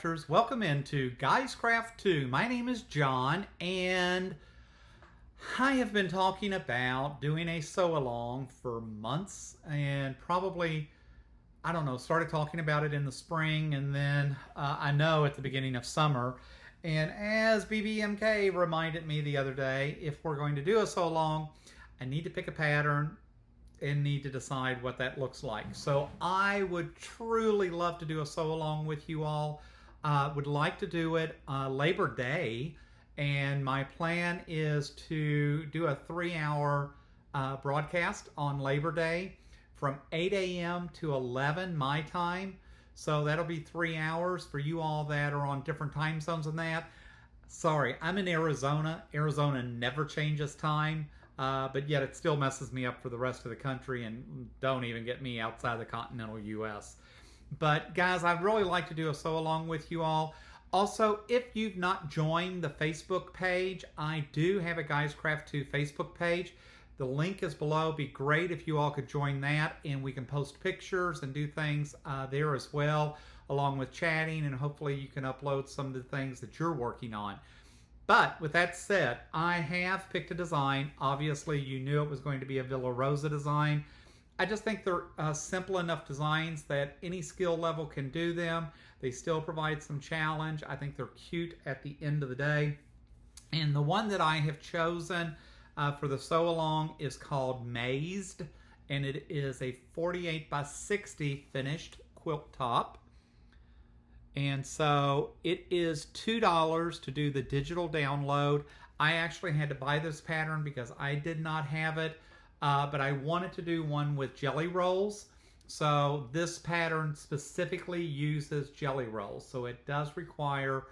Crafters. Welcome into Guys Craft 2. My name is John, and I have been talking about doing a sew-along for months, and probably, I don't know, started talking about it in the spring, and then I know at the beginning of summer. And as BBMK reminded me the other day, if we're going to do a sew-along, I need to pick a pattern and need to decide what that looks like. So I would truly love to do a sew-along with you all. Would like to do it Labor Day, and my plan is to do a 3-hour broadcast on Labor Day from 8 a.m. to 11 my time. So that'll be 3 hours for you all that are on different time zones than that. Sorry, I'm in Arizona. Arizona never changes time. But yet it still messes me up for the rest of the country, and don't even get me outside the continental U.S. But guys, I'd really like to do a sew-along with you all. Also, if you've not joined the Facebook page, I do have a Guys Craft 2 Facebook page. The link is below. It'd be great if you all could join that, and we can post pictures and do things there as well, along with chatting, and hopefully you can upload some of the things that you're working on. But with that said, I have picked a design. Obviously, you knew it was going to be a Villa Rosa design. I just think they're simple enough designs that any skill level can do them. They still provide some challenge. I think they're cute at the end of the day. And the one that I have chosen for the sew-along is called Mazed, and it is a 48 by 60 finished quilt top. And so it is $2 to do the digital download. I actually had to buy this pattern because I did not have it, but I wanted to do one with jelly rolls. So this pattern specifically uses jelly rolls. So it does require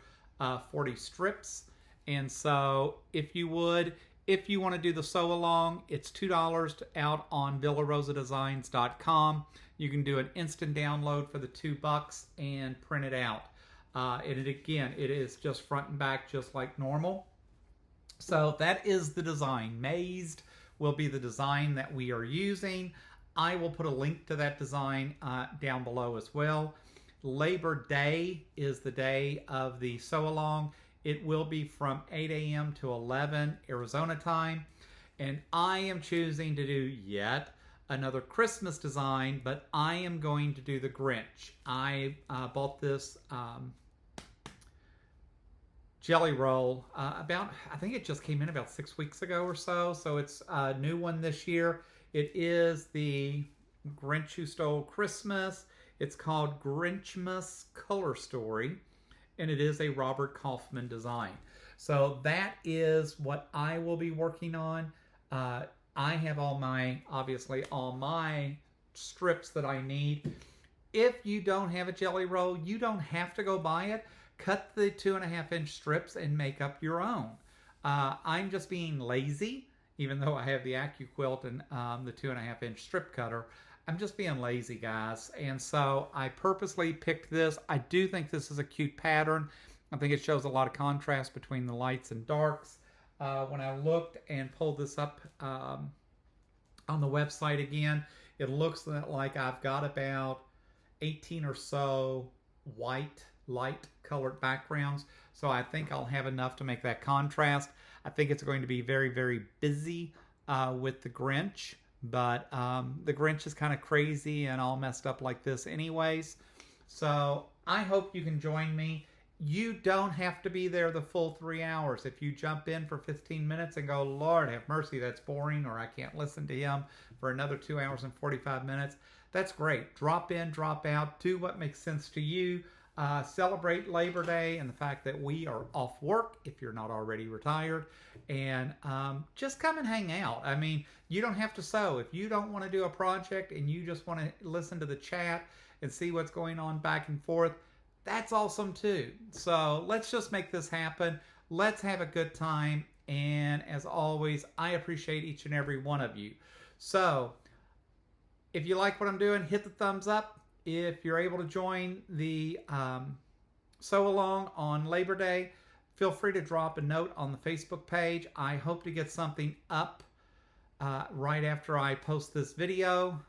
40 strips. And so if you want to do the sew along, it's $2 out on villarosadesigns.com. You can do an instant download for the $2 and print it out. And again, it is just front and back, just like normal. So that is the design. Mazed will be the design that we are using. I will put a link to that design down below as well. Labor Day is the day of the sew along. It will be from 8 a.m. to 11 Arizona time. And I am choosing to do yet another Christmas design, but I am going to do the Grinch. I bought this jelly roll I think it just came in about 6 weeks ago or so. So it's a new one this year. It is the Grinch Who Stole Christmas. It's called Grinchmas Color Story, and it is a Robert Kaufman design. So that is what I will be working on. I have obviously all my strips that I need. If you don't have a jelly roll, you don't have to go buy it. Cut the 2.5-inch strips and make up your own. I'm just being lazy, even though I have the AccuQuilt and the 2.5-inch strip cutter. I'm just being lazy, guys. And so I purposely picked this. I do think this is a cute pattern. I think it shows a lot of contrast between the lights and darks. When I looked and pulled this up on the website again, it looks like I've got about 18 or so white, light colored backgrounds. So I think I'll have enough to make that contrast. I think it's going to be very, very busy with the Grinch. But the Grinch is kind of crazy and all messed up like this anyways. So I hope you can join me. You don't have to be there the full 3 hours. If you jump in for 15 minutes and go, Lord have mercy, that's boring, or I can't listen to him for another 2 hours and 45 minutes, that's great. Drop in, drop out, do what makes sense to you. Celebrate Labor Day and the fact that we are off work if you're not already retired, and just come and hang out. I mean, you don't have to sew. If you don't want to do a project and you just want to listen to the chat and see what's going on back and forth, that's awesome too. So let's just make this happen. Let's have a good time. And as always, I appreciate each and every one of you. So if you like what I'm doing, hit the thumbs up. If you're able to join the sew along on Labor Day, feel free to drop a note on the Facebook page. I hope to get something up right after I post this video.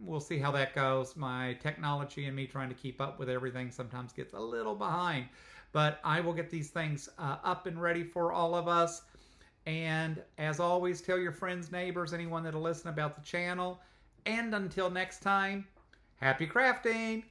we'll see how that goes. My technology and me trying to keep up with everything sometimes gets a little behind. But I will get these things up and ready for all of us. And as always, tell your friends, neighbors, anyone that'll listen about the channel. And until next time, happy crafting!